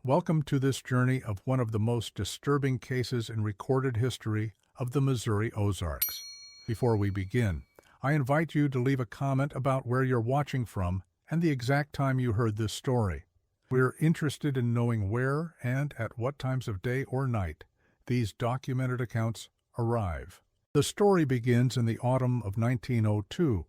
Welcome to this journey of one of the most disturbing cases in recorded history of the Missouri Ozarks. Before we begin, I invite you to leave a comment about where you're watching from and the exact time you heard this story. We're interested in knowing where and at what times of day or night these documented accounts arrive. The story begins in the autumn of 1902,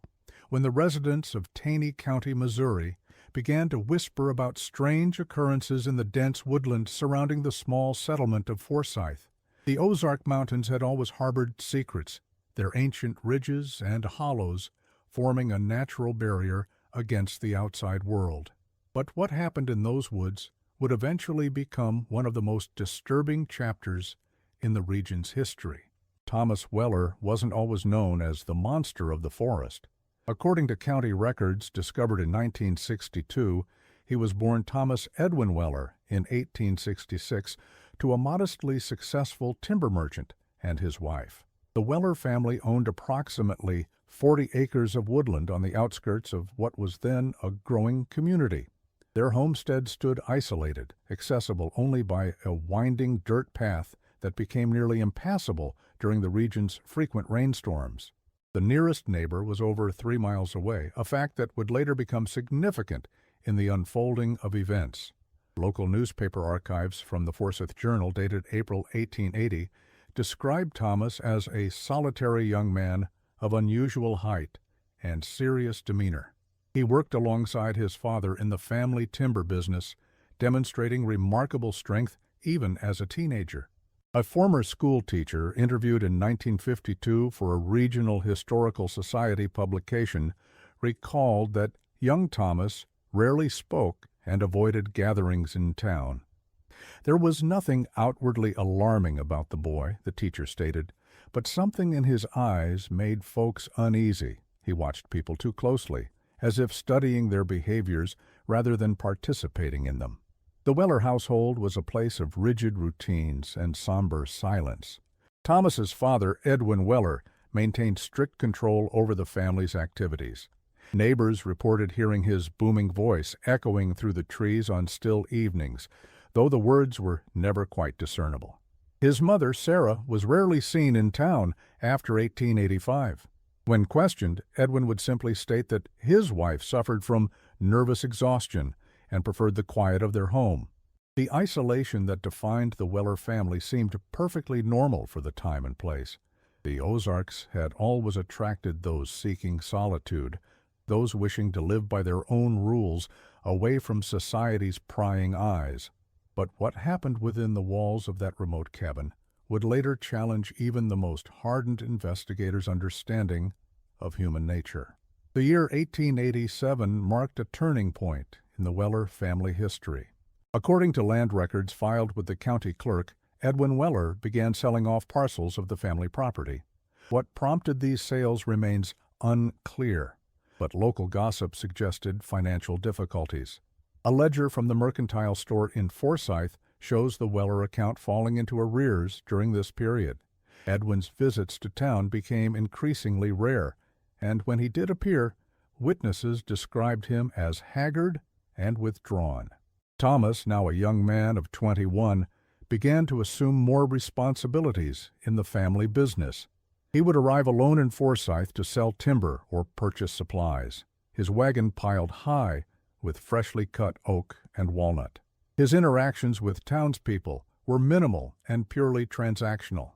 when the residents of Taney County, Missouri, began to whisper about strange occurrences in the dense woodland surrounding the small settlement of Forsyth. The Ozark Mountains had always harbored secrets, their ancient ridges and hollows forming a natural barrier against the outside world. But what happened in those woods would eventually become one of the most disturbing chapters in the region's history. Thomas Weller wasn't always known as the monster of the forest. According to county records discovered in 1962, he was born Thomas Edwin Weller in 1866 to a modestly successful timber merchant and his wife. The Weller family owned approximately 40 acres of woodland on the outskirts of what was then a growing community. Their homestead stood isolated, accessible only by a winding dirt path that became nearly impassable during the region's frequent rainstorms. The nearest neighbor was over 3 miles away, a fact that would later become significant in the unfolding of events. Local newspaper archives from the Forsyth Journal dated April 1880 described Thomas as a solitary young man of unusual height and serious demeanor. He worked alongside his father in the family timber business, demonstrating remarkable strength even as a teenager. A former school teacher interviewed in 1952 for a regional historical society publication recalled that young Thomas rarely spoke and avoided gatherings in town. There was nothing outwardly alarming about the boy, the teacher stated, but something in his eyes made folks uneasy. He watched people too closely, as if studying their behaviors rather than participating in them. The Weller household was a place of rigid routines and somber silence. Thomas's father, Edwin Weller, maintained strict control over the family's activities. Neighbors reported hearing his booming voice echoing through the trees on still evenings, though the words were never quite discernible. His mother, Sarah, was rarely seen in town after 1885. When questioned, Edwin would simply state that his wife suffered from nervous exhaustion and preferred the quiet of their home. The isolation that defined the Weller family seemed perfectly normal for the time and place. The Ozarks had always attracted those seeking solitude, those wishing to live by their own rules, away from society's prying eyes. But what happened within the walls of that remote cabin would later challenge even the most hardened investigators' understanding of human nature. The year 1887 marked a turning point in the Weller family history. According to land records filed with the county clerk, Edwin Weller began selling off parcels of the family property. What prompted these sales remains unclear, but local gossip suggested financial difficulties. A ledger from the mercantile store in Forsyth shows the Weller account falling into arrears during this period. Edwin's visits to town became increasingly rare, and when he did appear, witnesses described him as haggard and withdrawn. Thomas, now a young man of 21, began to assume more responsibilities in the family business. He would arrive alone in Forsyth to sell timber or purchase supplies, his wagon piled high with freshly cut oak and walnut. His interactions with townspeople were minimal and purely transactional.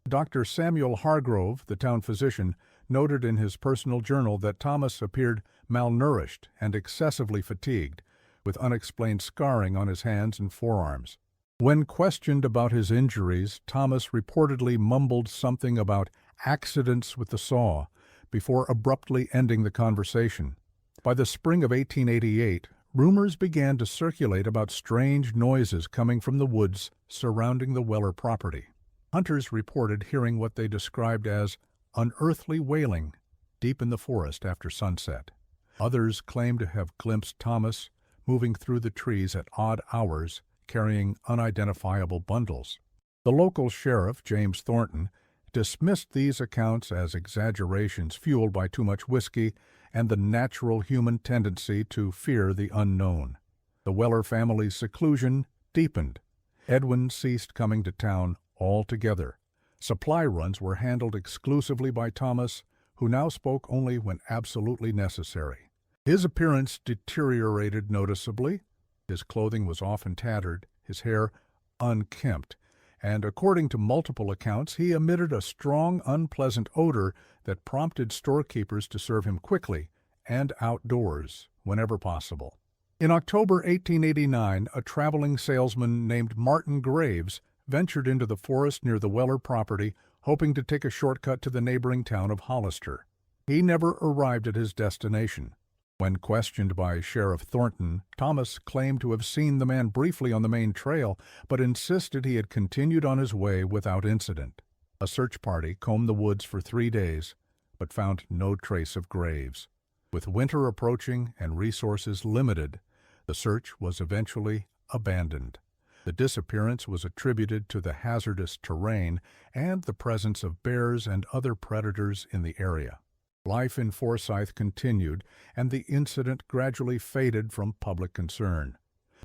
Dr. Samuel Hargrove, the town physician, noted in his personal journal that Thomas appeared malnourished and excessively fatigued, with unexplained scarring on his hands and forearms. When questioned about his injuries, Thomas reportedly mumbled something about accidents with the saw before abruptly ending the conversation. By the spring of 1888, rumors began to circulate about strange noises coming from the woods surrounding the Weller property. Hunters reported hearing what they described as unearthly wailing deep in the forest after sunset. Others claimed to have glimpsed Thomas moving through the trees at odd hours, carrying unidentifiable bundles. The local sheriff, James Thornton, dismissed these accounts as exaggerations fueled by too much whiskey and the natural human tendency to fear the unknown. The Weller family's seclusion deepened. Edwin ceased coming to town altogether. Supply runs were handled exclusively by Thomas, who now spoke only when absolutely necessary. His appearance deteriorated noticeably. His clothing was often tattered, his hair unkempt, and according to multiple accounts, he emitted a strong, unpleasant odor that prompted storekeepers to serve him quickly and outdoors whenever possible. In October 1889, a traveling salesman named Martin Graves ventured into the forest near the Weller property, hoping to take a shortcut to the neighboring town of Hollister. He never arrived at his destination. When questioned by Sheriff Thornton, Thomas claimed to have seen the man briefly on the main trail, but insisted he had continued on his way without incident. A search party combed the woods for 3 days, but found no trace of Graves. With winter approaching and resources limited, the search was eventually abandoned. The disappearance was attributed to the hazardous terrain and the presence of bears and other predators in the area. Life in Forsyth continued, and the incident gradually faded from public concern.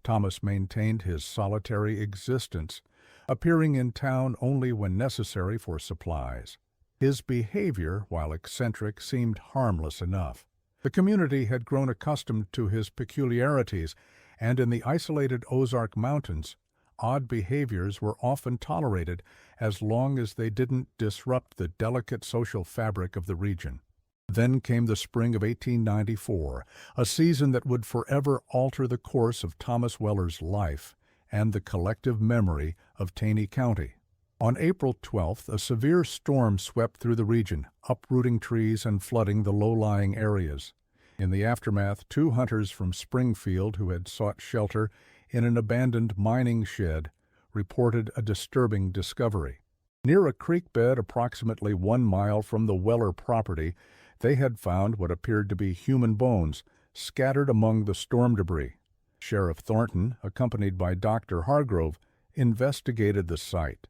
Thomas maintained his solitary existence, appearing in town only when necessary for supplies. His behavior, while eccentric, seemed harmless enough. The community had grown accustomed to his peculiarities, and in the isolated Ozark Mountains, odd behaviors were often tolerated as long as they didn't disrupt the delicate social fabric of the region. Then came the spring of 1894, a season that would forever alter the course of Thomas Weller's life and the collective memory of Taney County. On April 12th, a severe storm swept through the region, uprooting trees and flooding the low-lying areas. In the aftermath, 2 hunters from Springfield who had sought shelter in an abandoned mining shed reported a disturbing discovery. Near a creek bed approximately 1 mile from the Weller property, they had found what appeared to be human bones scattered among the storm debris. Sheriff Thornton, accompanied by Dr. Hargrove, investigated the site.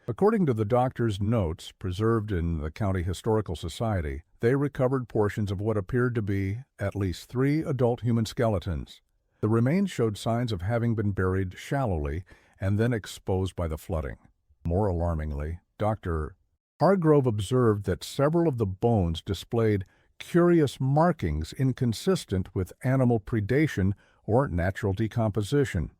According to the doctor's notes preserved in the County Historical Society, they recovered portions of what appeared to be at least 3 adult human skeletons. The remains showed signs of having been buried shallowly and then exposed by the flooding. More alarmingly, Dr. Hargrove observed that several of the bones displayed curious markings inconsistent with animal predation or natural decomposition.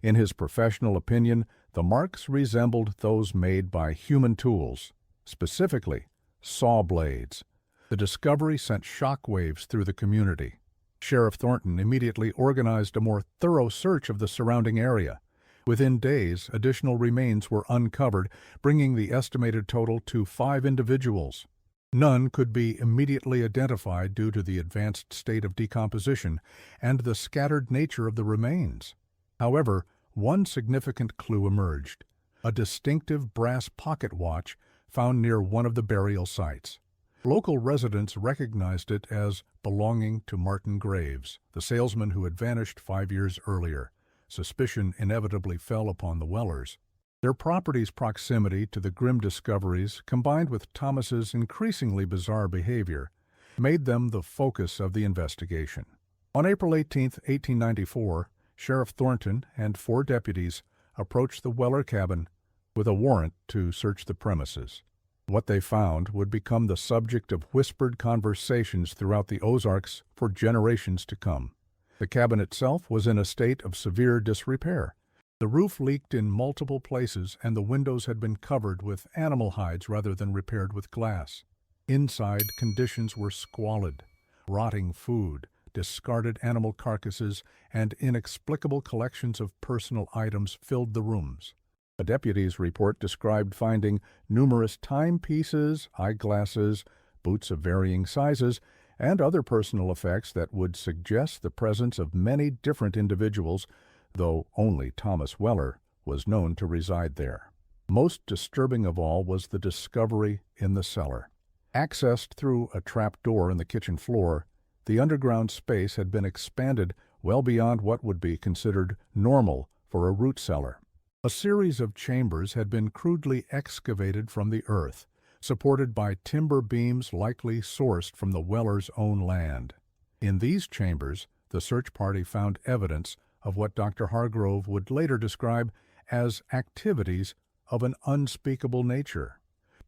In his professional opinion, the marks resembled those made by human tools, specifically saw blades. The discovery sent shockwaves through the community. Sheriff Thornton immediately organized a more thorough search of the surrounding area. Within days, additional remains were uncovered, bringing the estimated total to 5 individuals. None could be immediately identified due to the advanced state of decomposition and the scattered nature of the remains. However, one significant clue emerged: a distinctive brass pocket watch found near one of the burial sites. Local residents recognized it as belonging to Martin Graves, the salesman who had vanished 5 years earlier. Suspicion inevitably fell upon the Wellers. Their property's proximity to the grim discoveries, combined with Thomas's increasingly bizarre behavior, made them the focus of the investigation. On April 18, 1894, Sheriff Thornton and 4 deputies approached the Weller cabin with a warrant to search the premises. What they found would become the subject of whispered conversations throughout the Ozarks for generations to come. The cabin itself was in a state of severe disrepair. The roof leaked in multiple places, and the windows had been covered with animal hides rather than repaired with glass. Inside, conditions were squalid. Rotting food, discarded animal carcasses, and inexplicable collections of personal items filled the rooms. A deputy's report described finding numerous timepieces, eyeglasses, boots of varying sizes, and other personal effects that would suggest the presence of many different individuals, though only Thomas Weller was known to reside there. Most disturbing of all was the discovery in the cellar. Accessed through a trap door in the kitchen floor, the underground space had been expanded well beyond what would be considered normal for a root cellar. A series of chambers had been crudely excavated from the earth, supported by timber beams likely sourced from the Wellers' own land. In these chambers, the search party found evidence of what Dr. Hargrove would later describe as activities of an unspeakable nature.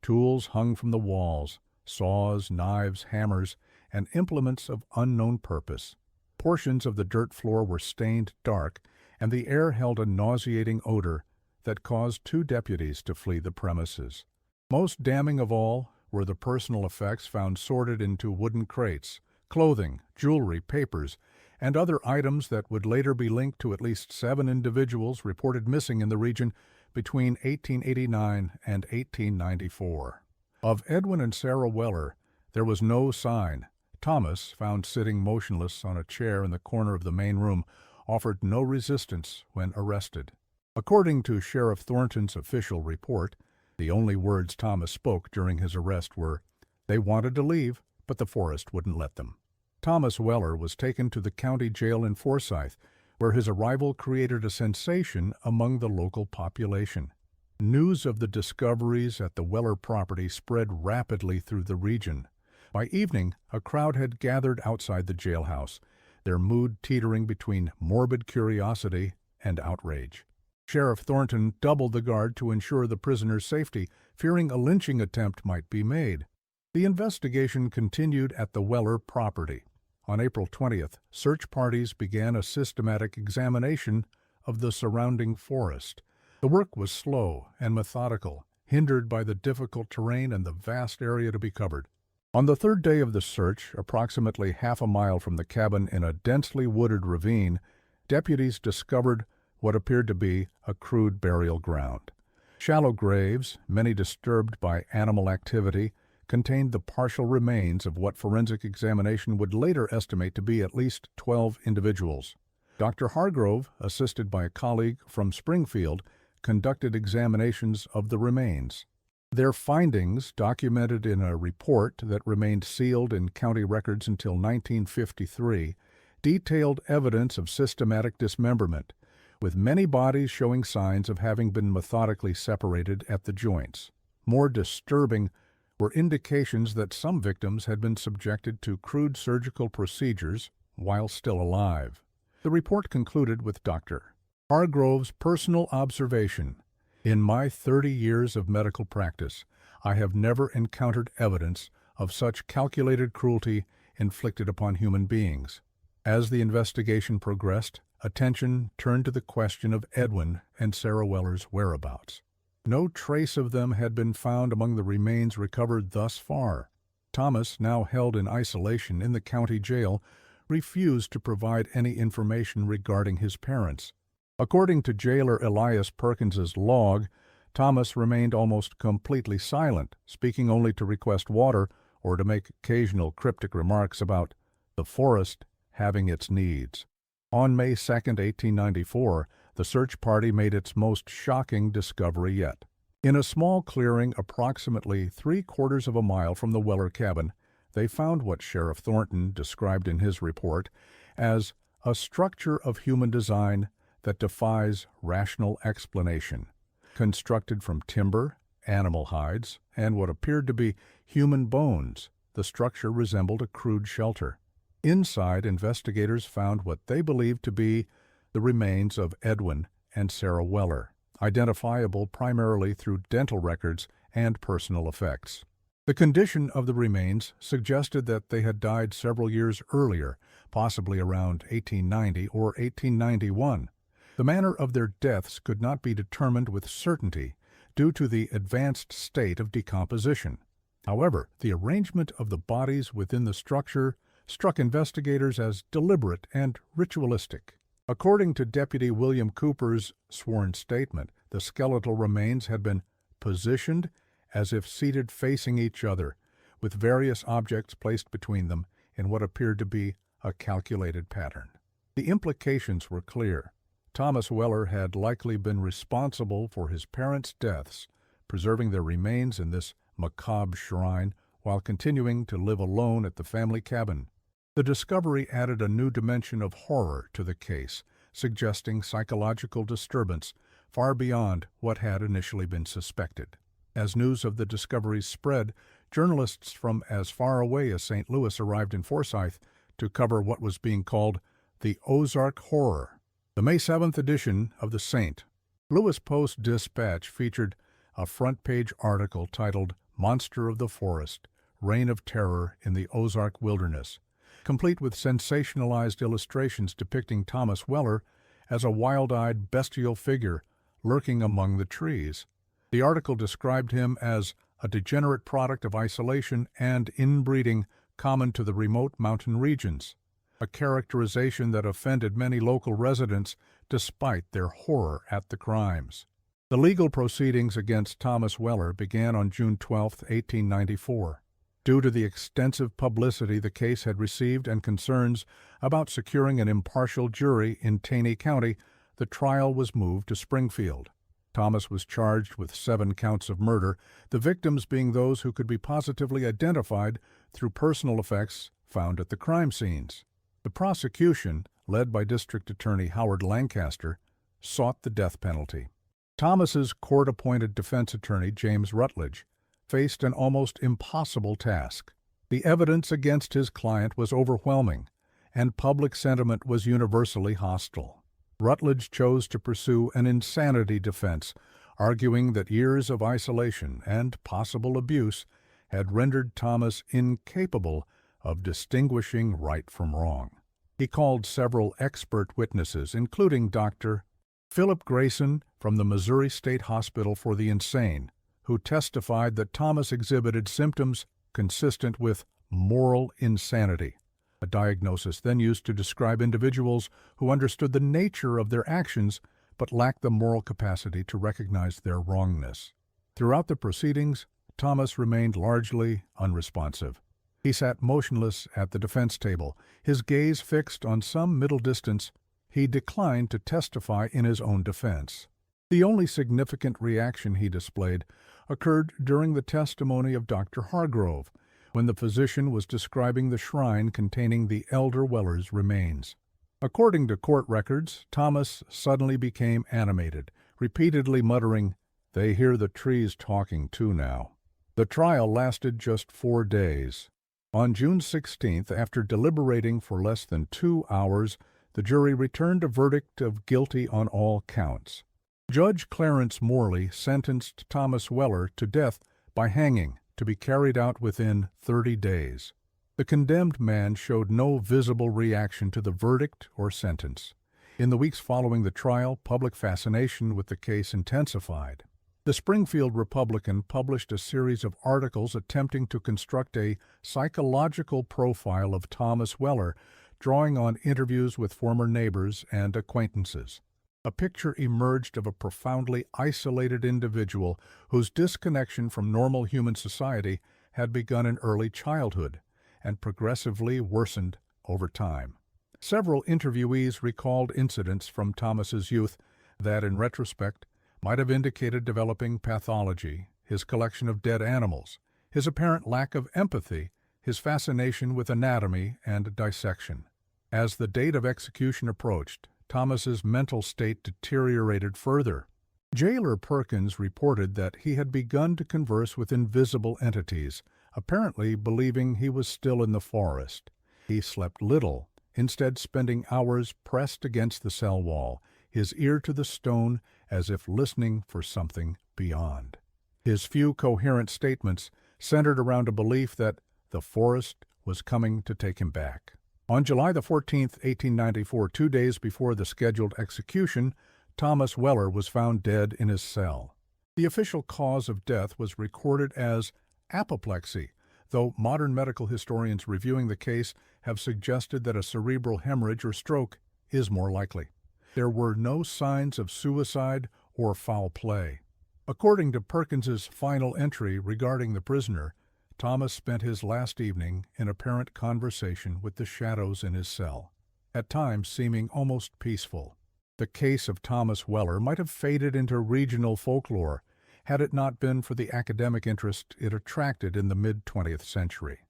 Tools hung from the walls, saws, knives, hammers, and implements of unknown purpose. Portions of the dirt floor were stained dark, and the air held a nauseating odor that caused 2 deputies to flee the premises. Most damning of all were the personal effects found sorted into wooden crates, clothing, jewelry, papers, and other items that would later be linked to at least 7 individuals reported missing in the region between 1889 and 1894. Of Edwin and Sarah Weller, there was no sign. Thomas, found sitting motionless on a chair in the corner of the main room, offered no resistance when arrested. According to Sheriff Thornton's official report, the only words Thomas spoke during his arrest were, "They wanted to leave, but the forest wouldn't let them." Thomas Weller was taken to the county jail in Forsyth, where his arrival created a sensation among the local population. News of the discoveries at the Weller property spread rapidly through the region. By evening, a crowd had gathered outside the jailhouse, their mood teetering between morbid curiosity and outrage. Sheriff Thornton doubled the guard to ensure the prisoner's safety, fearing a lynching attempt might be made. The investigation continued at the Weller property. On April 20th, search parties began a systematic examination of the surrounding forest. The work was slow and methodical, hindered by the difficult terrain and the vast area to be covered. On the 3rd day of the search, approximately half a mile from the cabin in a densely wooded ravine, deputies discovered what appeared to be a crude burial ground. Shallow graves, many disturbed by animal activity, contained the partial remains of what forensic examination would later estimate to be at least 12 individuals. Dr. Hargrove, assisted by a colleague from Springfield, conducted examinations of the remains. Their findings, documented in a report that remained sealed in county records until 1953, detailed evidence of systematic dismemberment, with many bodies showing signs of having been methodically separated at the joints. More disturbing were indications that some victims had been subjected to crude surgical procedures while still alive. The report concluded with Dr. Hargrove's personal observation: "In my 30 years of medical practice, I have never encountered evidence of such calculated cruelty inflicted upon human beings." As the investigation progressed, attention turned to the question of Edwin and Sarah Weller's whereabouts. No trace of them had been found among the remains recovered thus far. Thomas, now held in isolation in the county jail, refused to provide any information regarding his parents. According to jailer Elias Perkins's log, Thomas remained almost completely silent, speaking only to request water or to make occasional cryptic remarks about the forest having its needs. On May 2, 1894, the search party made its most shocking discovery yet. In a small clearing approximately 3/4 of a mile from the Weller cabin, they found what Sheriff Thornton described in his report as a structure of human design that defies rational explanation. Constructed from timber, animal hides, and what appeared to be human bones, the structure resembled a crude shelter. Inside, investigators found what they believed to be the remains of Edwin and Sarah Weller, identifiable primarily through dental records and personal effects. The condition of the remains suggested that they had died several years earlier, possibly around 1890 or 1891. The manner of their deaths could not be determined with certainty due to the advanced state of decomposition. However, the arrangement of the bodies within the structure struck investigators as deliberate and ritualistic. According to Deputy William Cooper's sworn statement, the skeletal remains had been positioned as if seated facing each other, with various objects placed between them in what appeared to be a calculated pattern. The implications were clear. Thomas Weller had likely been responsible for his parents' deaths, preserving their remains in this macabre shrine while continuing to live alone at the family cabin. The discovery added a new dimension of horror to the case, suggesting psychological disturbance far beyond what had initially been suspected. As news of the discoveries spread, journalists from as far away as St. Louis arrived in Forsyth to cover what was being called the Ozark Horror. The May 7th edition of the St. Louis Post-Dispatch featured a front-page article titled "Monster of the Forest, Reign of Terror in the Ozark Wilderness," complete with sensationalized illustrations depicting Thomas Weller as a wild-eyed, bestial figure lurking among the trees. The article described him as a degenerate product of isolation and inbreeding common to the remote mountain regions, a characterization that offended many local residents despite their horror at the crimes. The legal proceedings against Thomas Weller began on June 12, 1894. Due to the extensive publicity the case had received and concerns about securing an impartial jury in Taney County, the trial was moved to Springfield. Thomas was charged with 7 counts of murder, the victims being those who could be positively identified through personal effects found at the crime scenes. The prosecution, led by District Attorney Howard Lancaster, sought the death penalty. Thomas's court-appointed defense attorney, James Rutledge, faced an almost impossible task. The evidence against his client was overwhelming, and public sentiment was universally hostile. Rutledge chose to pursue an insanity defense, arguing that years of isolation and possible abuse had rendered Thomas incapable of distinguishing right from wrong. He called several expert witnesses, including Dr. Philip Grayson from the Missouri State Hospital for the Insane, who testified that Thomas exhibited symptoms consistent with moral insanity, a diagnosis then used to describe individuals who understood the nature of their actions but lacked the moral capacity to recognize their wrongness. Throughout the proceedings, Thomas remained largely unresponsive. He sat motionless at the defense table, his gaze fixed on some middle distance. He declined to testify in his own defense. The only significant reaction he displayed occurred during the testimony of Dr. Hargrove, when the physician was describing the shrine containing the elder Weller's remains. According to court records, Thomas suddenly became animated, repeatedly muttering, "They hear the trees talking too now." The trial lasted just 4 days. On June 16th, after deliberating for less than 2 hours, the jury returned a verdict of guilty on all counts. Judge Clarence Morley sentenced Thomas Weller to death by hanging, to be carried out within 30 days. The condemned man showed no visible reaction to the verdict or sentence. In the weeks following the trial, public fascination with the case intensified. The Springfield Republican published a series of articles attempting to construct a psychological profile of Thomas Weller, drawing on interviews with former neighbors and acquaintances. A picture emerged of a profoundly isolated individual whose disconnection from normal human society had begun in early childhood and progressively worsened over time. Several interviewees recalled incidents from Thomas's youth that, in retrospect, might have indicated developing pathology, his collection of dead animals, his apparent lack of empathy, his fascination with anatomy and dissection. As the date of execution approached, Thomas's mental state deteriorated further. Jailer Perkins reported that he had begun to converse with invisible entities, apparently believing he was still in the forest. He slept little, instead spending hours pressed against the cell wall, his ear to the stone as if listening for something beyond. His few coherent statements centered around a belief that the forest was coming to take him back. On July 14, 1894, 2 days before the scheduled execution, Thomas Weller was found dead in his cell. The official cause of death was recorded as apoplexy, though modern medical historians reviewing the case have suggested that a cerebral hemorrhage or stroke is more likely. There were no signs of suicide or foul play. According to Perkins's final entry regarding the prisoner, Thomas spent his last evening in apparent conversation with the shadows in his cell, at times seeming almost peaceful. The case of Thomas Weller might have faded into regional folklore had it not been for the academic interest it attracted in the mid-20th century.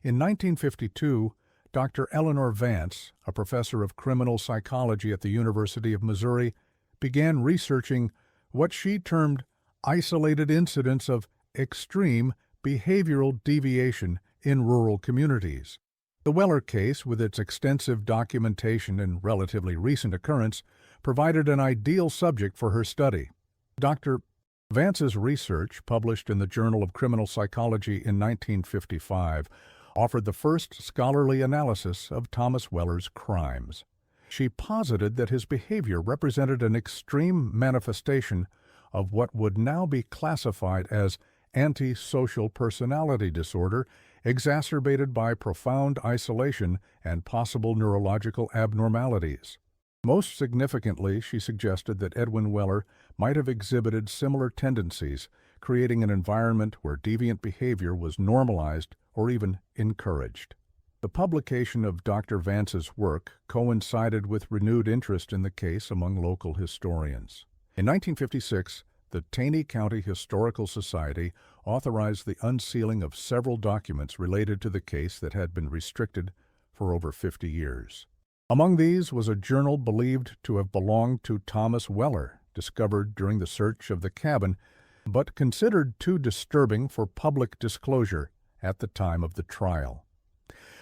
In 1952, Dr. Eleanor Vance, a professor of criminal psychology at the University of Missouri, began researching what she termed isolated incidents of extreme behavioral deviation in rural communities. The Weller case, with its extensive documentation and relatively recent occurrence, provided an ideal subject for her study. Dr. Vance's research, published in the Journal of Criminal Psychology in 1955, offered the first scholarly analysis of Thomas Weller's crimes. She posited that his behavior represented an extreme manifestation of what would now be classified as antisocial personality disorder, exacerbated by profound isolation and possible neurological abnormalities. Most significantly, she suggested that Edwin Weller might have exhibited similar tendencies, creating an environment where deviant behavior was normalized or even encouraged. The publication of Dr. Vance's work coincided with renewed interest in the case among local historians. In 1956, the Taney County Historical Society authorized the unsealing of several documents related to the case that had been restricted for over 50 years. Among these was a journal believed to have belonged to Thomas Weller, discovered during the search of the cabin, but considered too disturbing for public disclosure at the time of the trial.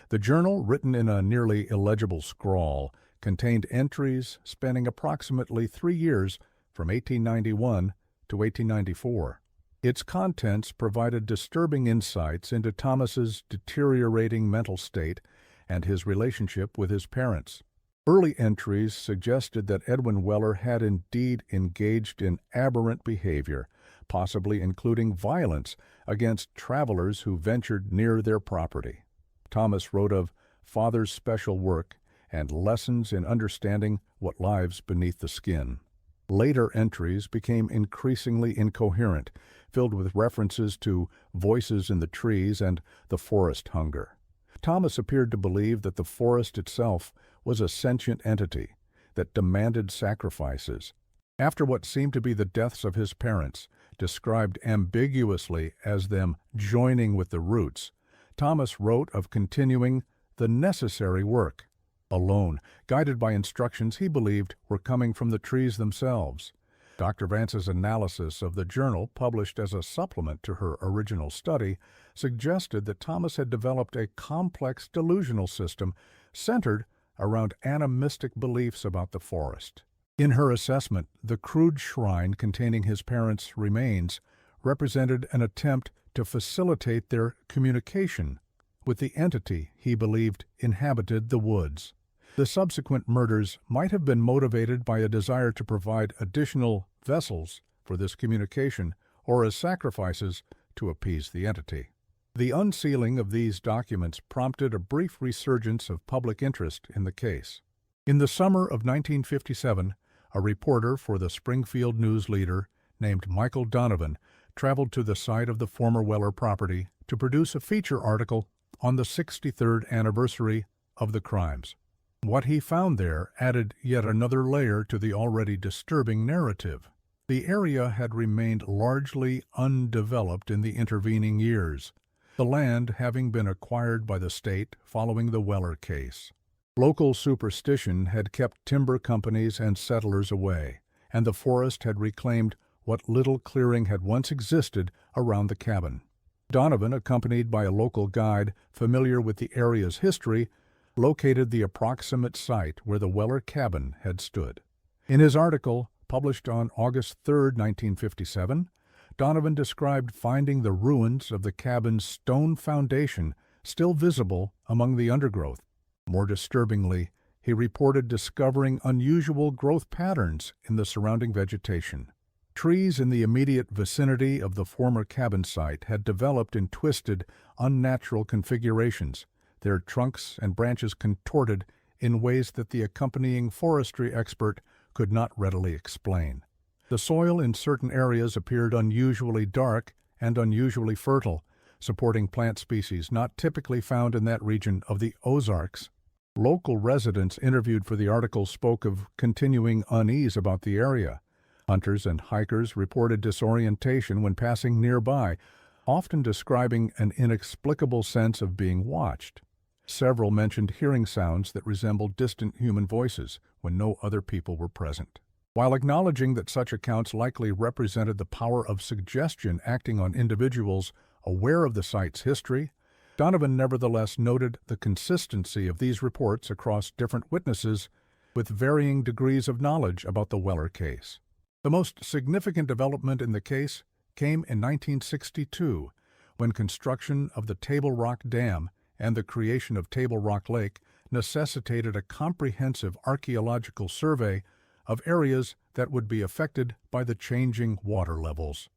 The journal, written in a nearly illegible scrawl, contained entries spanning approximately 3 years from 1891 to 1894. Its contents provided disturbing insights into Thomas's deteriorating mental state and his relationship with his parents. Early entries suggested that Edwin Weller had indeed engaged in aberrant behavior, possibly including violence against travelers who ventured near their property. Thomas wrote of father's special work and lessons in understanding what lies beneath the skin. Later entries became increasingly incoherent, filled with references to voices in the trees and the forest hunger. Thomas appeared to believe that the forest itself was a sentient entity that demanded sacrifices. After what seemed to be the deaths of his parents, described ambiguously as them joining with the roots, Thomas wrote of continuing the necessary work, alone, guided by instructions he believed were coming from the trees themselves. Dr. Vance's analysis of the journal, published as a supplement to her original study, suggested that Thomas had developed a complex delusional system centered around animistic beliefs about the forest. In her assessment, the crude shrine containing his parents' remains represented an attempt to facilitate their communication with the entity he believed inhabited the woods. The subsequent murders might have been motivated by a desire to provide additional vessels for this communication or as sacrifices to appease the entity. The unsealing of these documents prompted a brief resurgence of public interest in the case. In the summer of 1957, a reporter for the Springfield News Leader named Michael Donovan traveled to the site of the former Weller property to produce a feature article on the 63rd anniversary of the crimes. What he found there added yet another layer to the already disturbing narrative. The area had remained largely undeveloped in the intervening years, the land having been acquired by the state following the Weller case. Local superstition had kept timber companies and settlers away, and the forest had reclaimed what little clearing had once existed around the cabin. Donovan, accompanied by a local guide familiar with the area's history, located the approximate site where the Weller cabin had stood. In his article, published on August 3, 1957, Donovan described finding the ruins of the cabin's stone foundation still visible among the undergrowth. More disturbingly, he reported discovering unusual growth patterns in the surrounding vegetation. Trees in the immediate vicinity of the former cabin site had developed in twisted, unnatural configurations, their trunks and branches contorted in ways that the accompanying forestry expert could not readily explain. The soil in certain areas appeared unusually dark and unusually fertile, supporting plant species not typically found in that region of the Ozarks. Local residents interviewed for the article spoke of continuing unease about the area. Hunters and hikers reported disorientation when passing nearby, often describing an inexplicable sense of being watched. Several mentioned hearing sounds that resembled distant human voices when no other people were present. While acknowledging that such accounts likely represented the power of suggestion acting on individuals aware of the site's history, Donovan nevertheless noted the consistency of these reports across different witnesses with varying degrees of knowledge about the Weller case. The most significant development in the case came in 1962, when construction of the Table Rock Dam and the creation of Table Rock Lake necessitated a comprehensive archaeological survey of areas that would be affected by the changing water levels.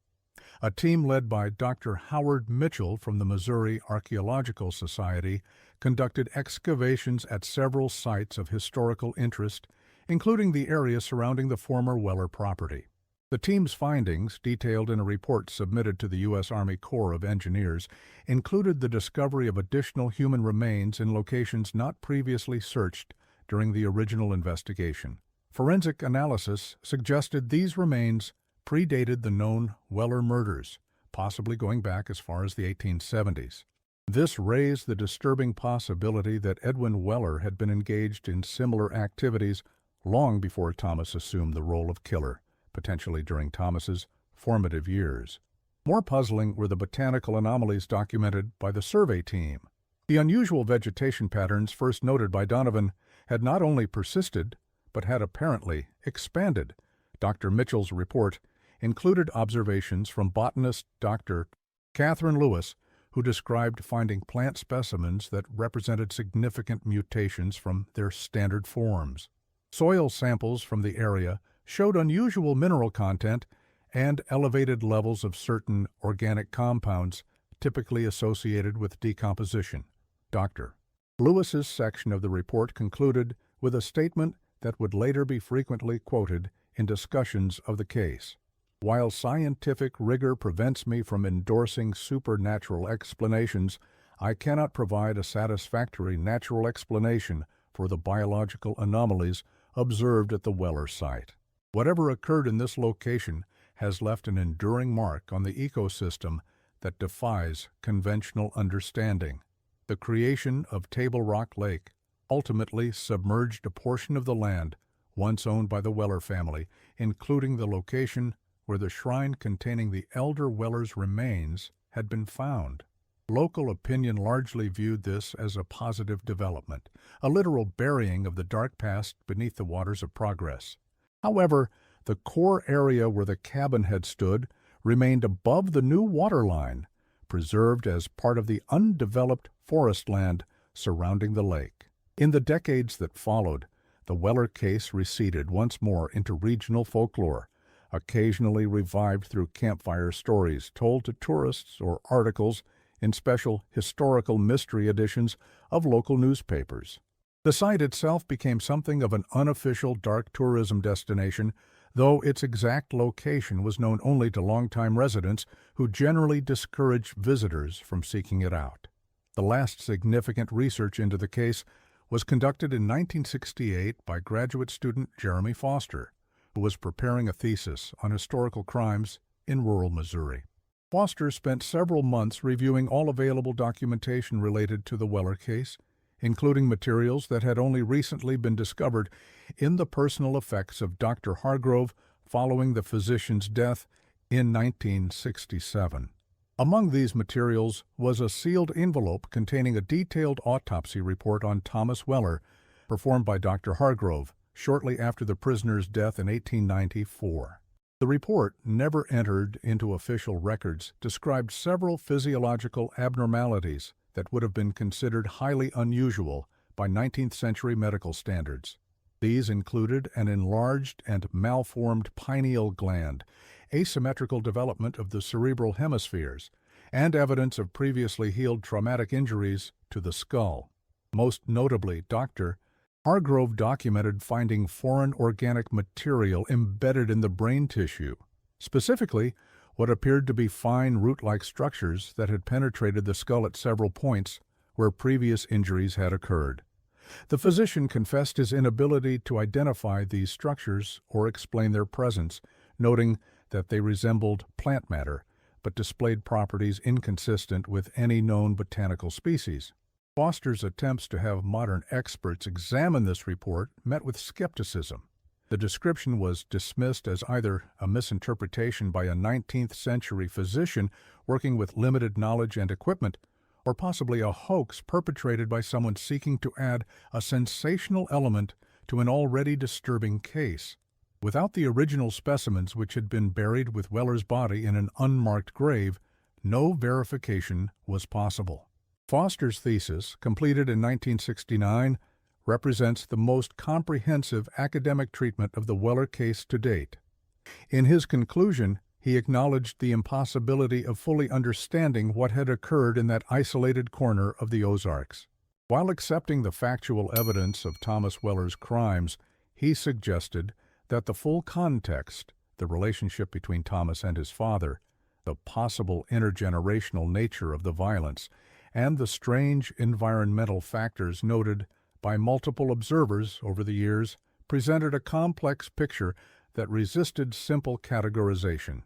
A team led by Dr. Howard Mitchell from the Missouri Archaeological Society conducted excavations at several sites of historical interest, including the area surrounding the former Weller property. The team's findings, detailed in a report submitted to the U.S. Army Corps of Engineers, included the discovery of additional human remains in locations not previously searched during the original investigation. Forensic analysis suggested these remains predated the known Weller murders, possibly going back as far as the 1870s. This raised the disturbing possibility that Edwin Weller had been engaged in similar activities long before Thomas assumed the role of killer, potentially during Thomas's formative years. More puzzling were the botanical anomalies documented by the survey team. The unusual vegetation patterns first noted by Donovan had not only persisted, but had apparently expanded. Dr. Mitchell's report included observations from botanist Dr. Catherine Lewis, who described finding plant specimens that represented significant mutations from their standard forms. Soil samples from the area showed unusual mineral content and elevated levels of certain organic compounds typically associated with decomposition. Dr. Lewis's section of the report concluded with a statement that would later be frequently quoted in discussions of the case. While scientific rigor prevents me from endorsing supernatural explanations, I cannot provide a satisfactory natural explanation for the biological anomalies observed at the Weller site. Whatever occurred in this location has left an enduring mark on the ecosystem that defies conventional understanding. The creation of Table Rock Lake ultimately submerged a portion of the land once owned by the Weller family, including the location where the shrine containing the elder Weller's remains had been found. Local opinion largely viewed this as a positive development, a literal burying of the dark past beneath the waters of progress. However, the core area where the cabin had stood remained above the new water line, preserved as part of the undeveloped forest land surrounding the lake. In the decades that followed, the Weller case receded once more into regional folklore, occasionally revived through campfire stories told to tourists or articles in special historical mystery editions of local newspapers. The site itself became something of an unofficial dark tourism destination, though its exact location was known only to longtime residents who generally discouraged visitors from seeking it out. The last significant research into the case was conducted in 1968 by graduate student Jeremy Foster, who was preparing a thesis on historical crimes in rural Missouri. Foster spent several months reviewing all available documentation related to the Weller case, including materials that had only recently been discovered in the personal effects of Dr. Hargrove following the physician's death in 1967. Among these materials was a sealed envelope containing a detailed autopsy report on Thomas Weller, performed by Dr. Hargrove shortly after the prisoner's death in 1894. The report, never entered into official records, described several physiological abnormalities that would have been considered highly unusual by 19th-century medical standards. These included an enlarged and malformed pineal gland, asymmetrical development of the cerebral hemispheres, and evidence of previously healed traumatic injuries to the skull. Most notably, Dr. Hargrove documented finding foreign organic material embedded in the brain tissue, specifically what appeared to be fine root-like structures that had penetrated the skull at several points where previous injuries had occurred. The physician confessed his inability to identify these structures or explain their presence, noting that they resembled plant matter but displayed properties inconsistent with any known botanical species. Foster's attempts to have modern experts examine this report met with skepticism. The description was dismissed as either a misinterpretation by a 19th-century physician working with limited knowledge and equipment, or possibly a hoax perpetrated by someone seeking to add a sensational element to an already disturbing case. Without the original specimens which had been buried with Weller's body in an unmarked grave, no verification was possible. Foster's thesis, completed in 1969, represents the most comprehensive academic treatment of the Weller case to date. In his conclusion, he acknowledged the impossibility of fully understanding what had occurred in that isolated corner of the Ozarks. While accepting the factual evidence of Thomas Weller's crimes, he suggested that the full context, the relationship between Thomas and his father, the possible intergenerational nature of the violence, and the strange environmental factors noted by multiple observers over the years, presented a complex picture that resisted simple categorization.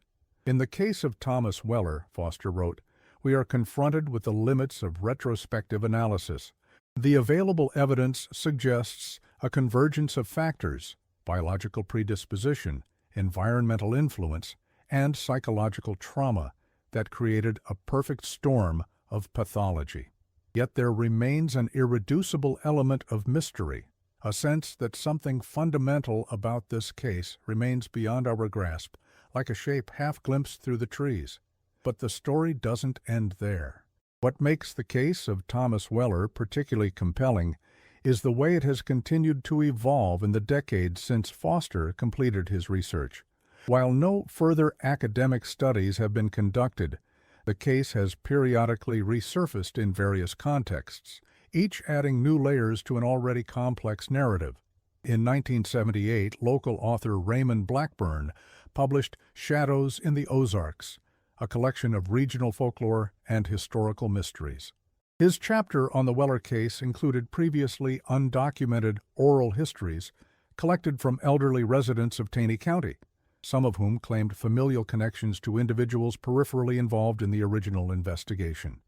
In the case of Thomas Weller, Foster wrote, we are confronted with the limits of retrospective analysis. The available evidence suggests a convergence of factors, biological predisposition, environmental influence, and psychological trauma that created a perfect storm of pathology. Yet there remains an irreducible element of mystery, a sense that something fundamental about this case remains beyond our grasp, like a shape half glimpsed through the trees. But the story doesn't end there. What makes the case of Thomas Weller particularly compelling is the way it has continued to evolve in the decades since Foster completed his research. While no further academic studies have been conducted, the case has periodically resurfaced in various contexts, each adding new layers to an already complex narrative. In 1978, local author Raymond Blackburn published Shadows in the Ozarks, a collection of regional folklore and historical mysteries. His chapter on the Weller case included previously undocumented oral histories collected from elderly residents of Taney County, some of whom claimed familial connections to individuals peripherally involved in the original investigation.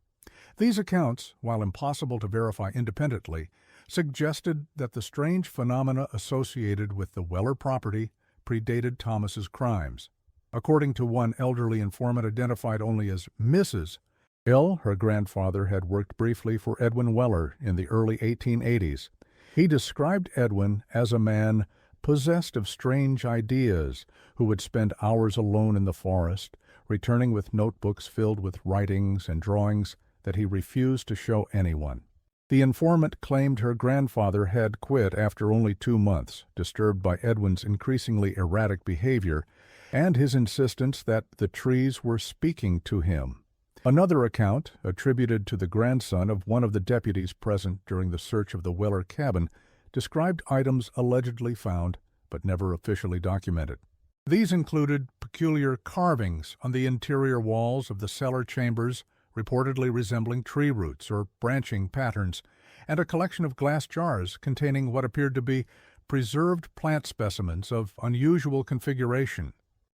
These accounts, while impossible to verify independently, suggested that the strange phenomena associated with the Weller property predated Thomas's crimes. According to one elderly informant identified only as Mrs. Hill, her grandfather had worked briefly for Edwin Weller in the early 1880s. He described Edwin as a man possessed of strange ideas, who would spend hours alone in the forest, returning with notebooks filled with writings and drawings that he refused to show anyone. The informant claimed her grandfather had quit after only 2 months, disturbed by Edwin's increasingly erratic behavior and his insistence that the trees were speaking to him. Another account, attributed to the grandson of one of the deputies present during the search of the Weller cabin, described items allegedly found but never officially documented. These included peculiar carvings on the interior walls of the cellar chambers, reportedly resembling tree roots or branching patterns, and a collection of glass jars containing what appeared to be preserved plant specimens of unusual configuration.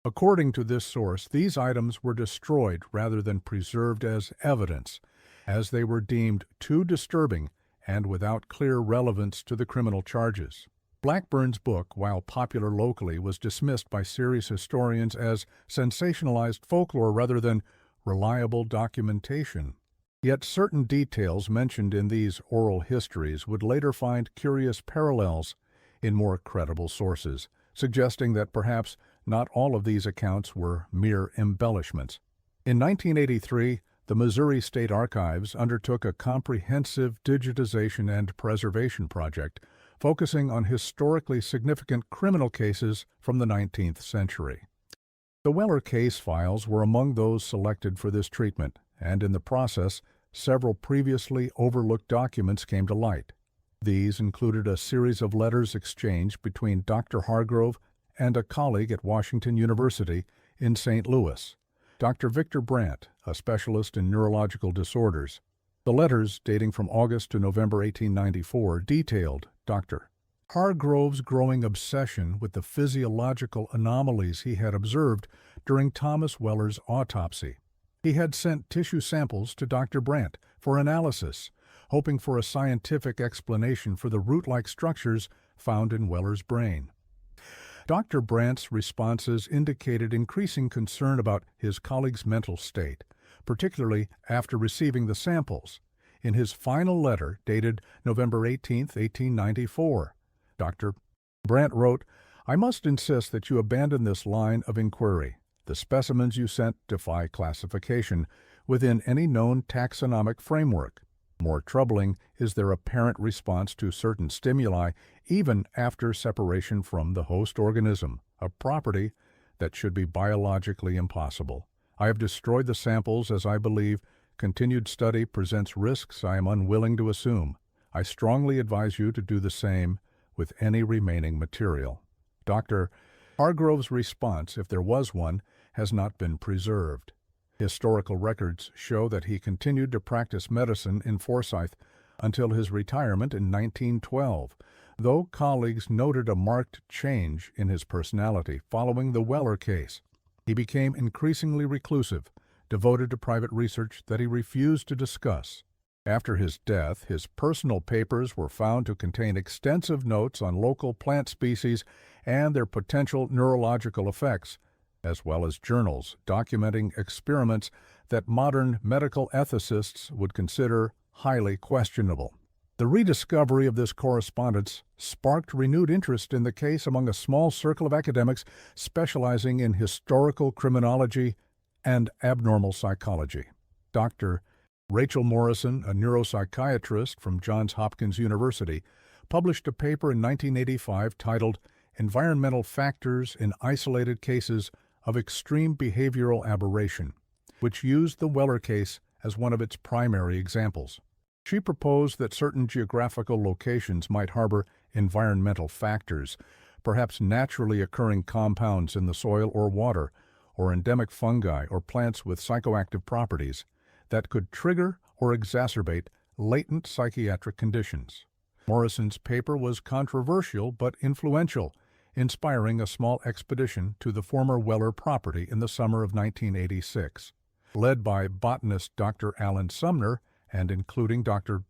According to this source, these items were destroyed rather than preserved as evidence, as they were deemed too disturbing and without clear relevance to the criminal charges. Blackburn's book, while popular locally, was dismissed by serious historians as sensationalized folklore rather than reliable documentation. Yet certain details mentioned in these oral histories would later find curious parallels in more credible sources, suggesting that perhaps not all of these accounts were mere embellishments. In 1983, the Missouri State Archives undertook a comprehensive digitization and preservation project focusing on historically significant criminal cases from the 19th century. The Weller case files were among those selected for this treatment, and in the process, several previously overlooked documents came to light. These included a series of letters exchanged between Dr. Hargrove and a colleague at Washington University in St. Louis, Dr. Victor Brandt, a specialist in neurological disorders. The letters, dating from August to November 1894, detailed Dr. Hargrove's growing obsession with the physiological anomalies he had observed during Thomas Weller's autopsy. He had sent tissue samples to Dr. Brandt for analysis, hoping for a scientific explanation for the root-like structures found in Weller's brain. Dr. Brandt's responses indicated increasing concern about his colleague's mental state, particularly after receiving the samples. In his final letter, dated November 18, 1894, Dr. Brandt wrote, "I must insist that you abandon this line of inquiry. The specimens you sent defy classification within any known taxonomic framework. More troubling is their apparent response to certain stimuli even after separation from the host organism, a property that should be biologically impossible. I have destroyed the samples as I believe continued study presents risks I am unwilling to assume. I strongly advise you to do the same with any remaining material." Dr. Hargrove's response, if there was one, has not been preserved. Historical records show that he continued to practice medicine in Forsyth until his retirement in 1912, though colleagues noted a marked change in his personality following the Weller case. He became increasingly reclusive, devoted to private research that he refused to discuss. After his death, his personal papers were found to contain extensive notes on local plant species and their potential neurological effects, as well as journals documenting experiments that modern medical ethicists would consider highly questionable. The rediscovery of this correspondence sparked renewed interest in the case among a small circle of academics specializing in historical criminology and abnormal psychology. Dr. Rachel Morrison, a neuropsychiatrist from Johns Hopkins University, published a paper in 1985 titled "Environmental Factors in Isolated Cases of Extreme Behavioral Aberration," which used the Weller case as one of its primary examples. She proposed that certain geographical locations might harbor environmental factors, perhaps naturally occurring compounds in the soil or water, or endemic fungi or plants with psychoactive properties, that could trigger or exacerbate latent psychiatric conditions. Morrison's paper was controversial but influential, inspiring a small expedition to the former Weller property in the summer of 1986. Led by botanist Dr. Alan Sumner and including Dr.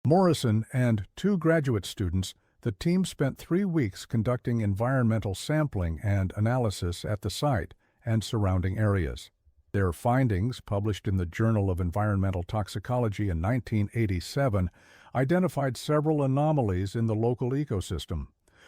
Morrison and 2 graduate students, the team spent 3 weeks conducting environmental sampling and analysis at the site and surrounding areas. Their findings, published in the Journal of Environmental Toxicology in 1987, identified several anomalies in the local ecosystem.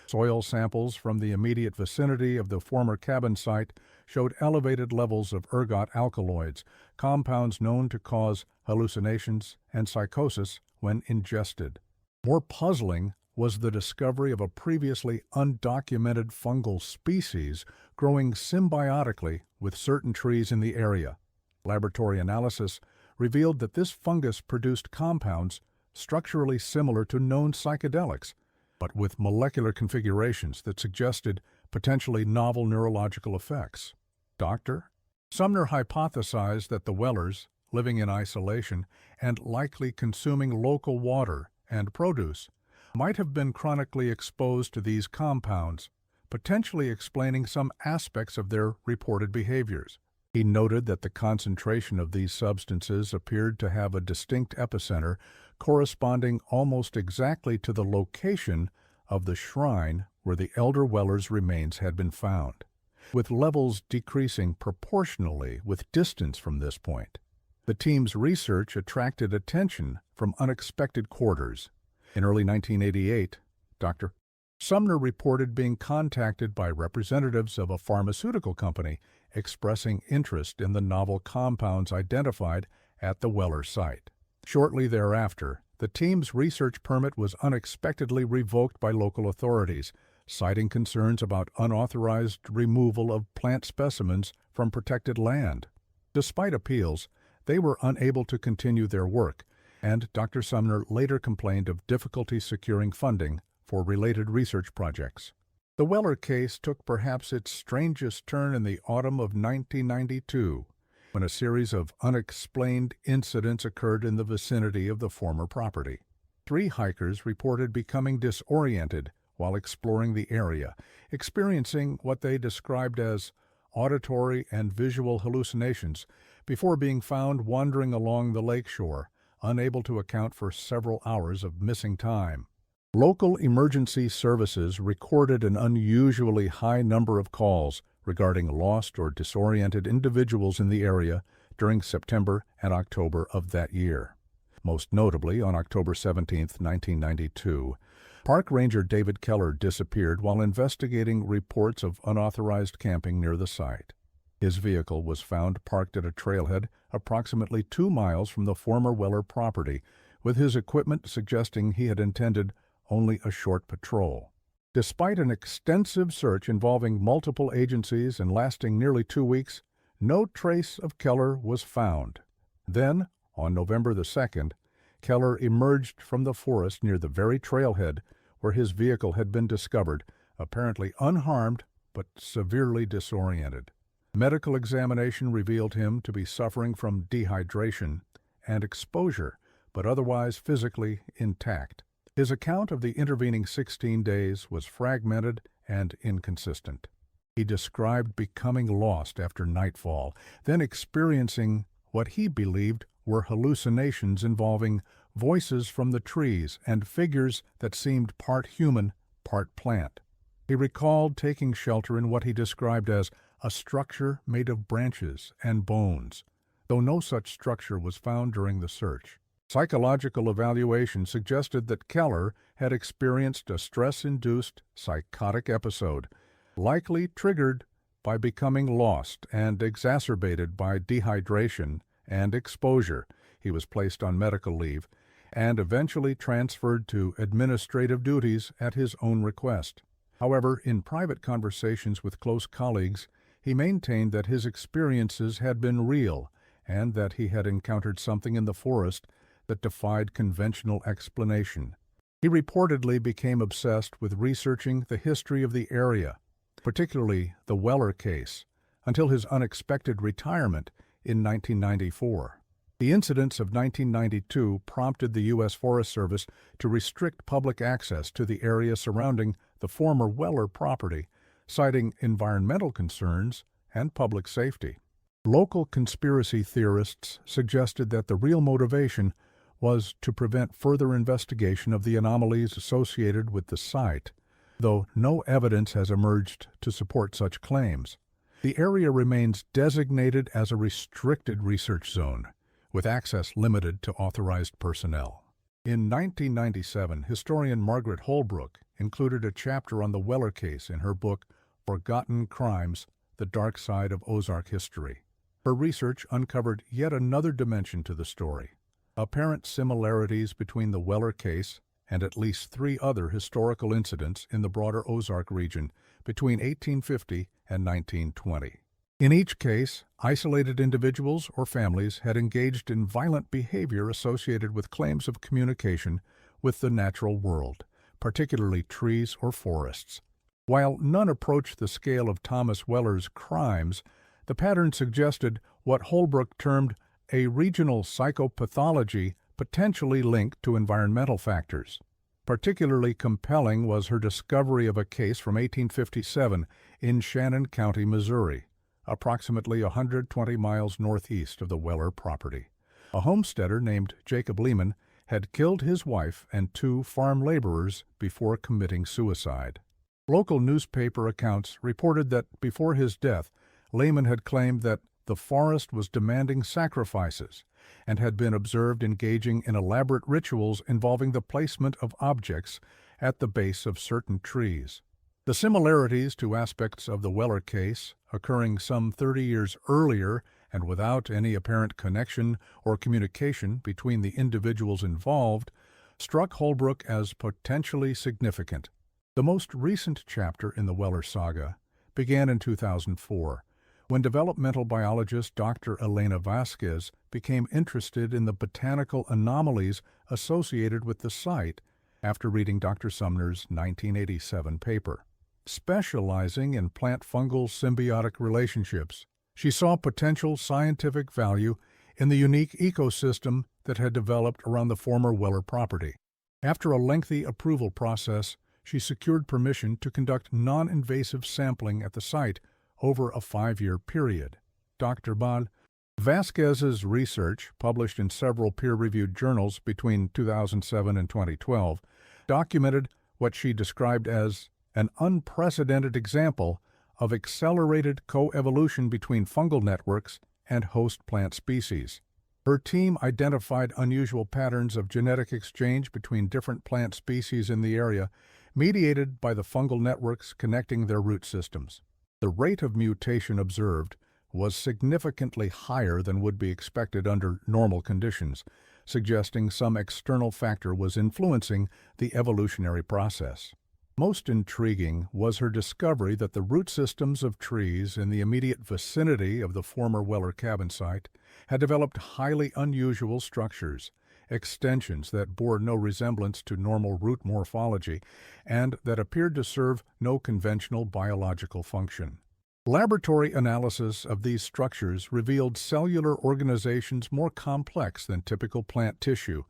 Soil samples from the immediate vicinity of the former cabin site showed elevated levels of ergot alkaloids, compounds known to cause hallucinations and psychosis when ingested. More puzzling was the discovery of a previously undocumented fungal species growing symbiotically with certain trees in the area. Laboratory analysis revealed that this fungus produced compounds structurally similar to known psychedelics, but with molecular configurations that suggested potentially novel neurological effects. Dr. Sumner hypothesized that the Wellers, living in isolation and likely consuming local water and produce, might have been chronically exposed to these compounds, potentially explaining some aspects of their reported behaviors. He noted that the concentration of these substances appeared to have a distinct epicenter corresponding almost exactly to the location of the shrine where the elder Weller's remains had been found, with levels decreasing proportionally with distance from this point. The team's research attracted attention from unexpected quarters. In early 1988, Dr. Sumner reported being contacted by representatives of a pharmaceutical company expressing interest in the novel compounds identified at the Weller site. Shortly thereafter, the team's research permit was unexpectedly revoked by local authorities, citing concerns about unauthorized removal of plant specimens from protected land. Despite appeals, they were unable to continue their work, and Dr. Sumner later complained of difficulty securing funding for related research projects. The Weller case took perhaps its strangest turn in the autumn of 1992, when a series of unexplained incidents occurred in the vicinity of the former property. 3 hikers reported becoming disoriented while exploring the area, experiencing what they described as auditory and visual hallucinations before being found wandering along the lakeshore, unable to account for several hours of missing time. Local emergency services recorded an unusually high number of calls regarding lost or disoriented individuals in the area during September and October of that year. Most notably, on October 17, 1992, Park Ranger David Keller disappeared while investigating reports of unauthorized camping near the site. His vehicle was found parked at a trailhead approximately 2 miles from the former Weller property, with his equipment suggesting he had intended only a short patrol. Despite an extensive search involving multiple agencies and lasting nearly 2 weeks, no trace of Keller was found. Then, on November the 2nd, Keller emerged from the forest near the very trailhead where his vehicle had been discovered, apparently unharmed but severely disoriented. Medical examination revealed him to be suffering from dehydration and exposure, but otherwise physically intact. His account of the intervening 16 days was fragmented and inconsistent. He described becoming lost after nightfall, then experiencing what he believed were hallucinations involving voices from the trees and figures that seemed part human, part plant. He recalled taking shelter in what he described as a structure made of branches and bones, though no such structure was found during the search. Psychological evaluation suggested that Keller had experienced a stress-induced psychotic episode, likely triggered by becoming lost and exacerbated by dehydration and exposure. He was placed on medical leave and eventually transferred to administrative duties at his own request. However, in private conversations with close colleagues, he maintained that his experiences had been real and that he had encountered something in the forest that defied conventional explanation. He reportedly became obsessed with researching the history of the area, particularly the Weller case, until his unexpected retirement in 1994. The incidents of 1992 prompted the U.S. Forest Service to restrict public access to the area surrounding the former Weller property, citing environmental concerns and public safety. Local conspiracy theorists suggested that the real motivation was to prevent further investigation of the anomalies associated with the site, though no evidence has emerged to support such claims. The area remains designated as a restricted research zone, with access limited to authorized personnel. In 1997, historian Margaret Holbrook included a chapter on the Weller case in her book Forgotten Crimes: The Dark Side of Ozark History. Her research uncovered yet another dimension to the story: apparent similarities between the Weller case and at least 3 other historical incidents in the broader Ozark region between 1850 and 1920. In each case, isolated individuals or families had engaged in violent behavior associated with claims of communication with the natural world, particularly trees or forests. While none approached the scale of Thomas Weller's crimes, the pattern suggested what Holbrook termed a regional psychopathology potentially linked to environmental factors. Particularly compelling was her discovery of a case from 1857 in Shannon County, Missouri, approximately 120 miles northeast of the Weller property. A homesteader named Jacob Lehman had killed his wife and 2 farm laborers before committing suicide. Local newspaper accounts reported that before his death, Lehman had claimed that the forest was demanding sacrifices and had been observed engaging in elaborate rituals involving the placement of objects at the base of certain trees. The similarities to aspects of the Weller case, occurring some 30 years earlier and without any apparent connection or communication between the individuals involved, struck Holbrook as potentially significant. The most recent chapter in the Weller saga began in 2004, when developmental biologist Dr. Elena Vasquez became interested in the botanical anomalies associated with the site after reading Dr. Sumner's 1987 paper. Specializing in plant-fungal symbiotic relationships, she saw potential scientific value in the unique ecosystem that had developed around the former Weller property. After a lengthy approval process, she secured permission to conduct non-invasive sampling at the site over a 5-year period. Dr. Bond, Vasquez's research, published in several peer-reviewed journals between 2007 and 2012, documented what she described as an unprecedented example of accelerated coevolution between fungal networks and host plant species. Her team identified unusual patterns of genetic exchange between different plant species in the area, mediated by the fungal networks connecting their root systems. The rate of mutation observed was significantly higher than would be expected under normal conditions, suggesting some external factor was influencing the evolutionary process. Most intriguing was her discovery that the root systems of trees in the immediate vicinity of the former Weller cabin site had developed highly unusual structures, extensions that bore no resemblance to normal root morphology and that appeared to serve no conventional biological function. Laboratory analysis of these structures revealed cellular organizations more complex than typical plant tissue,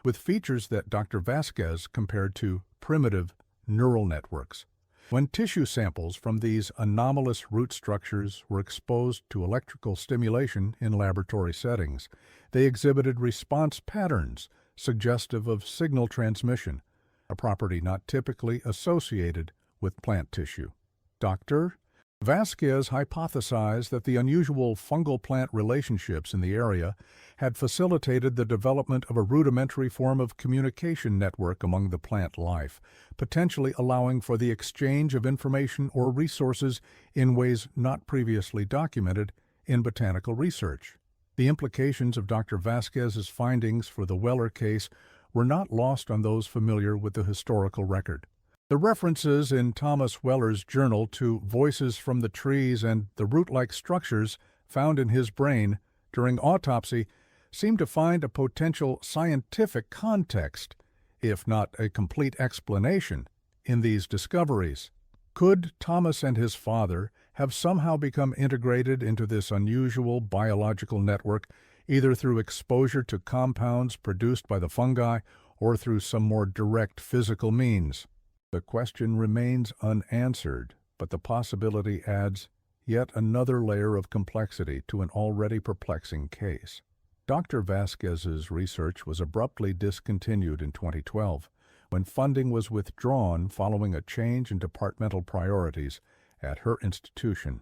with features that Dr. Vasquez compared to primitive neural networks. When tissue samples from these anomalous root structures were exposed to electrical stimulation in laboratory settings, they exhibited response patterns suggestive of signal transmission, a property not typically associated with plant tissue. Dr. Vasquez hypothesized that the unusual fungal-plant relationships in the area had facilitated the development of a rudimentary form of communication network among the plant life, potentially allowing for the exchange of information or resources in ways not previously documented in botanical research. The implications of Dr. Vasquez's findings for the Weller case were not lost on those familiar with the historical record. The references in Thomas Weller's journal to voices from the trees and the root-like structures found in his brain during autopsy seem to find a potential scientific context, if not a complete explanation, in these discoveries. Could Thomas and his father have somehow become integrated into this unusual biological network, either through exposure to compounds produced by the fungi or through some more direct physical means? The question remains unanswered, but the possibility adds yet another layer of complexity to an already perplexing case. Dr. Vasquez's research was abruptly discontinued in 2012, when funding was withdrawn following a change in departmental priorities at her institution.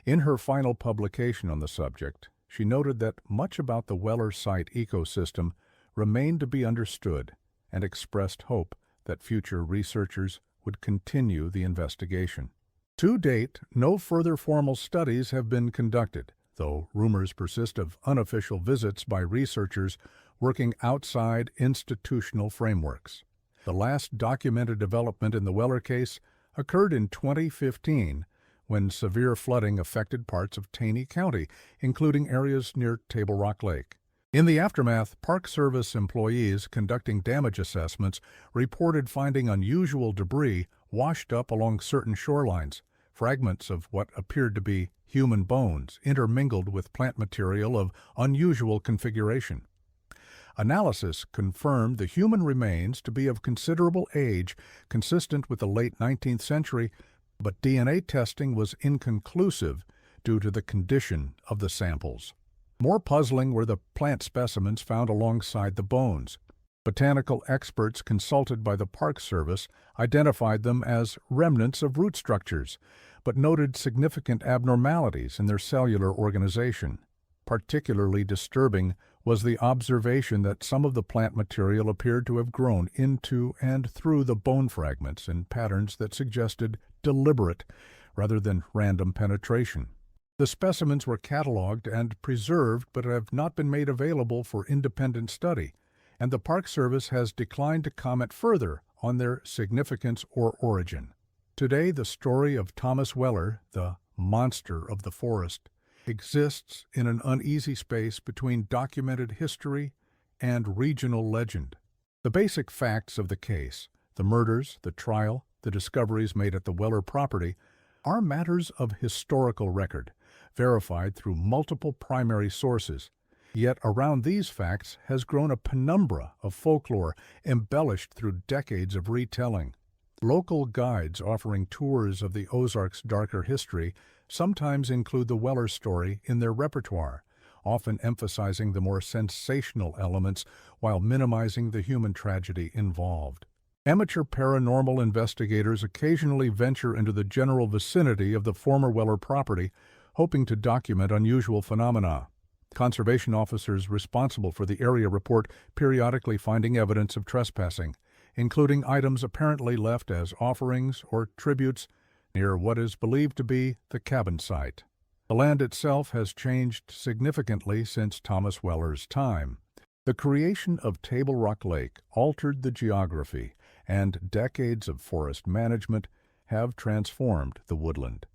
In her final publication on the subject, she noted that much about the Weller site ecosystem remained to be understood and expressed hope that future researchers would continue the investigation. To date, no further formal studies have been conducted, though rumors persist of unofficial visits by researchers working outside institutional frameworks. The last documented development in the Weller case occurred in 2015, when severe flooding affected parts of Taney County, including areas near Table Rock Lake. In the aftermath, Park Service employees conducting damage assessments reported finding unusual debris washed up along certain shorelines, fragments of what appeared to be human bones intermingled with plant material of unusual configuration. Analysis confirmed the human remains to be of considerable age, consistent with the late 19th century, but DNA testing was inconclusive due to the condition of the samples. More puzzling were the plant specimens found alongside the bones. Botanical experts consulted by the Park Service identified them as remnants of root structures, but noted significant abnormalities in their cellular organization. Particularly disturbing was the observation that some of the plant material appeared to have grown into and through the bone fragments in patterns that suggested deliberate rather than random penetration. The specimens were cataloged and preserved but have not been made available for independent study, and the Park Service has declined to comment further on their significance or origin. Today, the story of Thomas Weller, the monster of the forest, exists in an uneasy space between documented history and regional legend. The basic facts of the case, the murders, the trial, the discoveries made at the Weller property, are matters of historical record, verified through multiple primary sources. Yet around these facts has grown a penumbra of folklore embellished through decades of retelling. Local guides offering tours of the Ozarks' darker history sometimes include the Weller story in their repertoire, often emphasizing the more sensational elements while minimizing the human tragedy involved. Amateur paranormal investigators occasionally venture into the general vicinity of the former Weller property, hoping to document unusual phenomena. Conservation officers responsible for the area report periodically finding evidence of trespassing, including items apparently left as offerings or tributes near what is believed to be the cabin site. The land itself has changed significantly since Thomas Weller's time. The creation of Table Rock Lake altered the geography, and decades of forest management have transformed the woodland.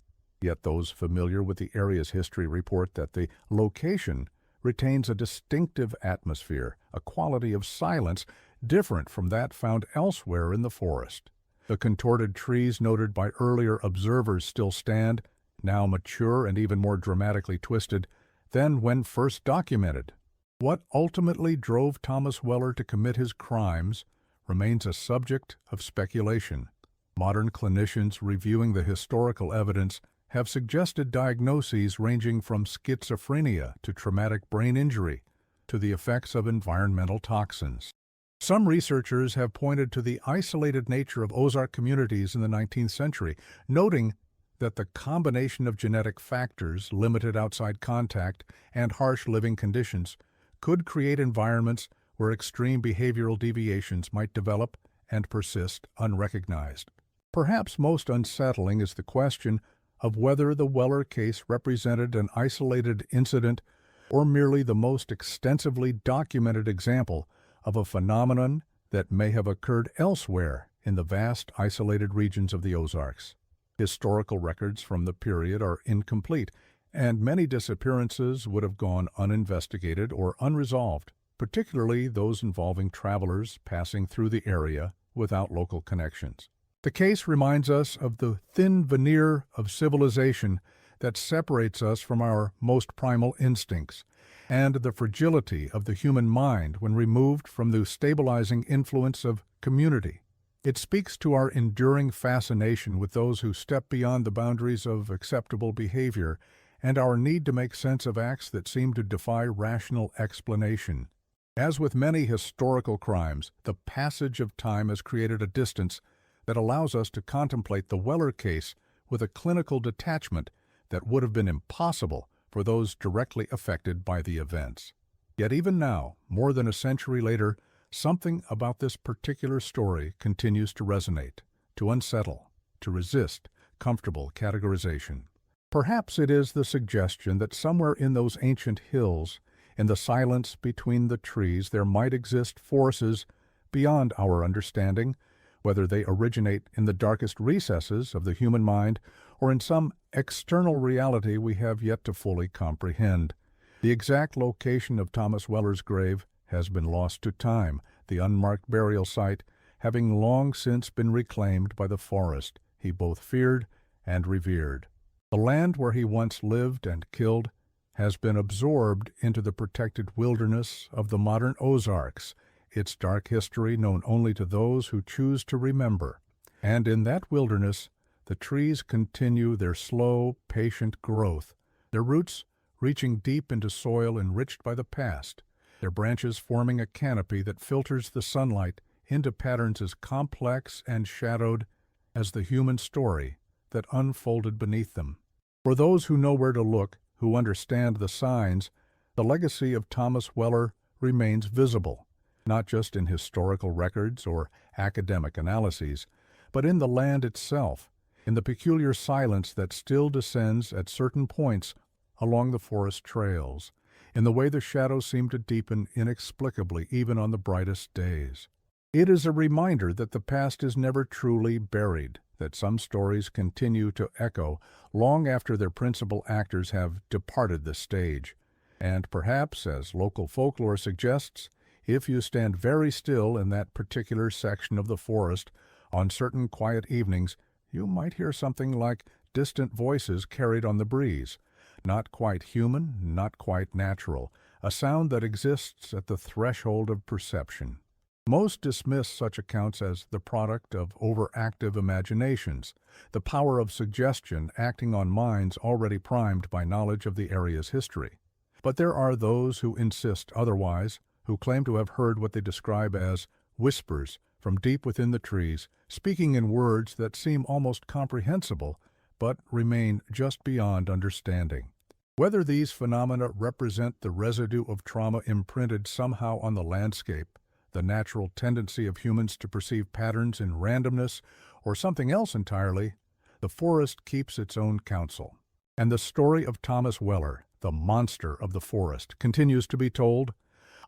Yet those familiar with the area's history report that the location retains a distinctive atmosphere, a quality of silence different from that found elsewhere in the forest. The contorted trees noted by earlier observers still stand, now mature and even more dramatically twisted than when first documented. What ultimately drove Thomas Weller to commit his crimes remains a subject of speculation. Modern clinicians reviewing the historical evidence have suggested diagnoses ranging from schizophrenia to traumatic brain injury to the effects of environmental toxins. Some researchers have pointed to the isolated nature of Ozark communities in the 19th century, noting that the combination of genetic factors, limited outside contact, and harsh living conditions could create environments where extreme behavioral deviations might develop and persist unrecognized. Perhaps most unsettling is the question of whether the Weller case represented an isolated incident or merely the most extensively documented example of a phenomenon that may have occurred elsewhere in the vast isolated regions of the Ozarks. Historical records from the period are incomplete, and many disappearances would have gone uninvestigated or unresolved, particularly those involving travelers passing through the area without local connections. The case reminds us of the thin veneer of civilization that separates us from our most primal instincts, and the fragility of the human mind when removed from the stabilizing influence of community. It speaks to our enduring fascination with those who step beyond the boundaries of acceptable behavior and our need to make sense of acts that seem to defy rational explanation. As with many historical crimes, the passage of time has created a distance that allows us to contemplate the Weller case with a clinical detachment that would have been impossible for those directly affected by the events. Yet even now, more than a century later, something about this particular story continues to resonate, to unsettle, to resist comfortable categorization. Perhaps it is the suggestion that somewhere in those ancient hills, in the silence between the trees, there might exist forces beyond our understanding, whether they originate in the darkest recesses of the human mind or in some external reality we have yet to fully comprehend. The exact location of Thomas Weller's grave has been lost to time, the unmarked burial site having long since been reclaimed by the forest he both feared and revered. The land where he once lived and killed has been absorbed into the protected wilderness of the modern Ozarks, its dark history known only to those who choose to remember. And in that wilderness, the trees continue their slow, patient growth, their roots reaching deep into soil enriched by the past, their branches forming a canopy that filters the sunlight into patterns as complex and shadowed as the human story that unfolded beneath them. For those who know where to look, who understand the signs, the legacy of Thomas Weller remains visible, not just in historical records or academic analyses, but in the land itself, in the peculiar silence that still descends at certain points along the forest trails, in the way the shadows seem to deepen inexplicably even on the brightest days. It is a reminder that the past is never truly buried, that some stories continue to echo long after their principal actors have departed the stage. And perhaps, as local folklore suggests, if you stand very still in that particular section of the forest on certain quiet evenings, you might hear something like distant voices carried on the breeze. Not quite human, not quite natural, a sound that exists at the threshold of perception. Most dismiss such accounts as the product of overactive imaginations, the power of suggestion acting on minds already primed by knowledge of the area's history. But there are those who insist otherwise, who claim to have heard what they describe as whispers from deep within the trees, speaking in words that seem almost comprehensible, but remain just beyond understanding. Whether these phenomena represent the residue of trauma imprinted somehow on the landscape, the natural tendency of humans to perceive patterns in randomness, or something else entirely, the forest keeps its own counsel. And the story of Thomas Weller, the monster of the forest, continues to be told,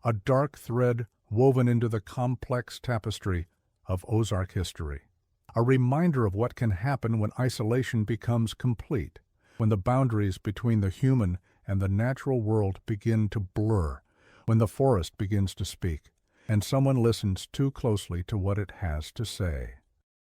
a dark thread woven into the complex tapestry of Ozark history. A reminder of what can happen when isolation becomes complete, when the boundaries between the human and the natural world begin to blur, when the forest begins to speak, and someone listens too closely to what it has to say.